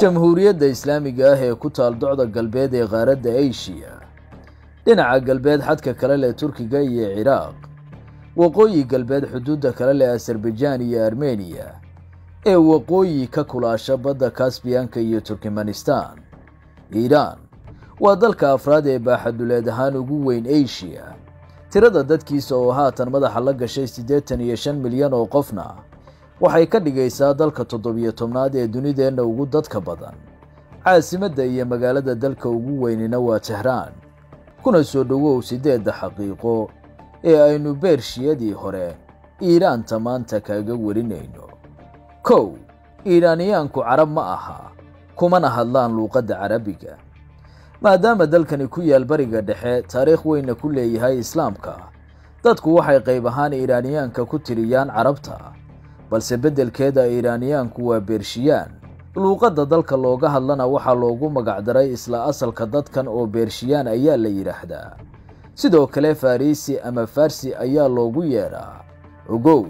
jamhuuriyadda islaamiga ah ee ku taal docda galbeed ee qaaradda Aasiya, dhinaca galbeed xadka kale leh Turkiga iyo Ciraaq, waqooyi galbeed xuduudda kale leh Azerbaijan iyo Armenia, ee waqooyi ka kulaasha badda Caspian-ka iyo Turkmenistan. Iiraan waa dalka afraad ee baaxaduleed ahaan ugu weyn Aasiya, tirada dadkiisa oo haatan madaxa la gashay 85 milyan oo qofna waxay ka dhigaysaa dalka 17aad ee dunideenna ugu dadka badan. caasimadda iyo magaalada dalka ugu weynina waa Tehraan. kuna soo dhawow 8 xaqiiqo ee aynu beershiyadii hore Iiraanta maanta kaaga warinayno. 1. Iiraaniyaanku Carab ma aha, kumana hadlaan luuqadda Carabiga. maadaama dalkani ku yaal bariga dhexe, taariikh weyn ku leeyahay Islaamka, dadku waxay qayb ahaan Iiraaniyaanka ku tiriyaan Carabta, balse beddelkeeda Iiraaniyaanku waa Beershiyaan. luuqadda dalka looga hadlana waxaa loogu magacdaray isla asalka dadkan oo Beershiyaan ayaa la yiraahdaa. sidoo kale Farisi ama Farsi ayaa loogu yeeraa. ogow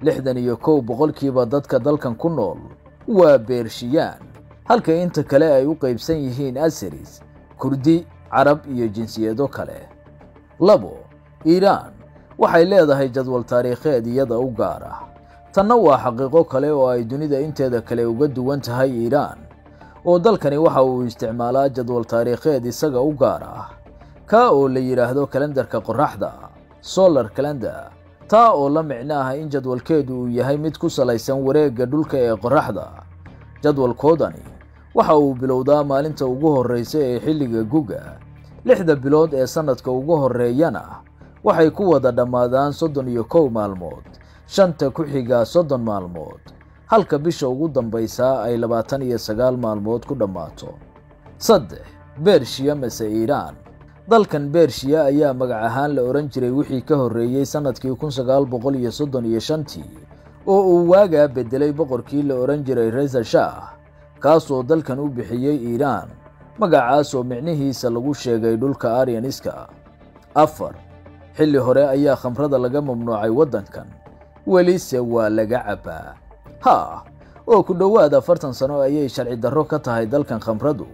61% dadka dalkan ku nool waa Beershiyaan, halka inta kale ay u qaybsan yihiin Azeris, Kurdi, Carab iyo jinsiyado kale. 2. Iiraan waxay leedahay jadwal taariikheed iyada u gaar ah. tanna waa xaqiiqo kale oo ay dunida inteeda kale uga duwan tahay Iiraan, oo dalkani waxa uu isticmaalaa jadwal taariikheed isaga u gaar ah, ka oo la yiraahdo kalendarka qoraxda solar calendar, taa oo la micno ah in jadwalkeedu uu yahay mid ku salaysan wareegga dhulka ee qoraxda. jadwalkoodani waxa uu bilowdaa maalinta ugu horreysa ee xilliga guga. 6 bilood ee sanadka ugu horreeyana waxay ku wada dhammaadaan 31 maalmood, 5 ku xiga 30 maalmood, halka bisha ugu dambaysa ay 29 maalmood ku dhammaato. 3. Beershiya mase Iiraan. dalkan Beershiya ayaa magac ahaan la oran jiray wixii ka horreeyay sanadkii 1935 oo uu waaga bedelay boqorkii la oran jiray Reza Shah, kaasoo dalkan u bixiyay Iiraan, magacaas oo micnihiisa lagu sheegay dhulka Aryaniska. 4. xilli hore ayaa khamrada laga mamnuucay waddankan, welise waa laga cabaa. oo ku dhowaad 40 sano ayay sharci darro ka tahay dalkan khamradu.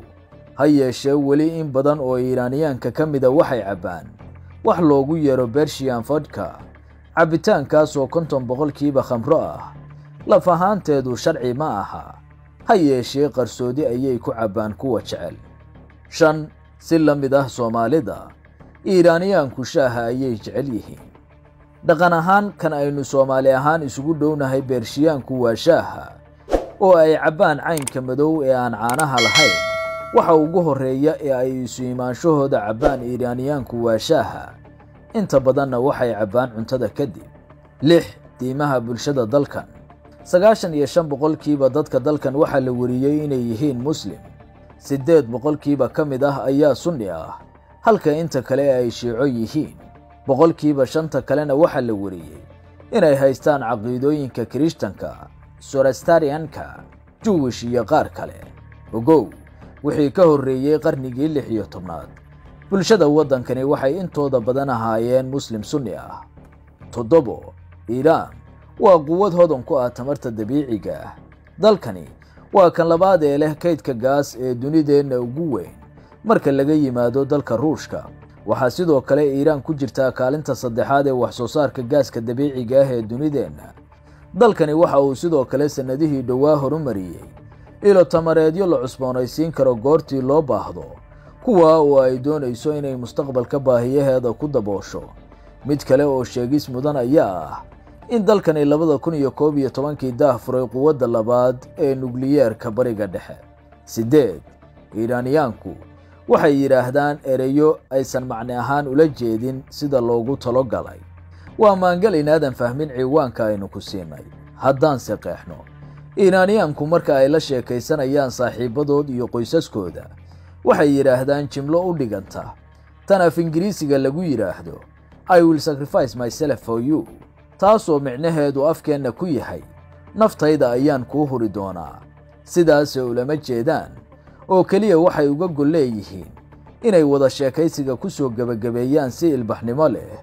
ha yeeshee weli in badan oo Iiraaniyaanka ka mida waxay cabaan wax loogu yeero Persian vodka, cabitaankaas oo 50% khamro ah. laf ahaanteedu sharci ma aha, ha yeeshee qarsoodi ayay ku cabaan kuwa jecel. 5. si la mid ah Soomaalida, Iiraaniyaanku shaaha ayay jecel yihiin. dhaqan ahaan kan aynu Soomaali ahaan isugu dhownahay Beershiyaanku waa shaaha, oo ay cabaan caynka madow ee aan caanaha lahayn. waxa ugu horeeya ee ay isu imaanshahooda cabaan Iiraaniyaanku waa shaaha, inta badanna waxay cabaan cuntada kadib. 6. diimaha bulshada dalkan. 95% dadka dalkan waxaa la wariyay inay yihiin Muslim. 8% ka mid ah ayaa Sunni ah, halka inta kale ay Shiico yihiin. 5% kalena waxaa la wariyay inay haystaan caqiidooyinka Kirishtanka, Zoroastrianka, Jewish iyo qaar kale. ogow wixii ka horreeyay qarnigii 16aad, bulshada waddankani waxay intooda badan ahaayeen Muslim Sunni ah. 7. Iiraan waa quwad hodan ku ah tamarta dabiiciga ah. dalkani waa kan labaad ee leh kaydka gaas ee dunideenna ugu weyn marka laga yimaado dalka Ruushka. waxaa sidoo kale Iiraan ku jirta kaalinta 3aad ee wax soo saarka gaaska dabiiciga ah ee dunideenna. dalkani waxa uu sidoo kale sanadihii dhowaa horumariyay ilo tamareedyo la cusboonaysiin karo goortii loo baahdo, kuwa oo ay doonayso inay mustaqbalka baahiyaheeda ku daboosho. mid kale oo sheegis mudan ayaa ah in dalkani 2011 daahfuray quwadda labaad ee nukliyeerka bariga dhexe. 8. Iiraaniyaanku waxay yiraahdaan ereyo aysan macne ahaan ula jeedin sida loogu talogalay. waa maangal inaadan fahmin ciwaanka aynu ku siinay. haddaan se qeexno, Iiraaniyaanku marka ay la sheekaysanayaan saaxiibadood iyo qoysaskooda waxay yiraahdaan jimlo u dhiganta tan af Ingiriisiga lagu yiraahdo I will sacrifice myself for you, taasoo micnaheedu afkeenna ku yahay naftayda ayaan kuu huri doonaa. sidaas ulama jeedaan oo kaliya waxay uga gol leeyihiin inay wada sheekaysiga ku soo gabagabeeyaan si ilbaxnimo leh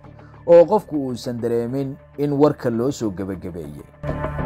oo qofku uusan dareemin in warka loo soo gabagabeeyay.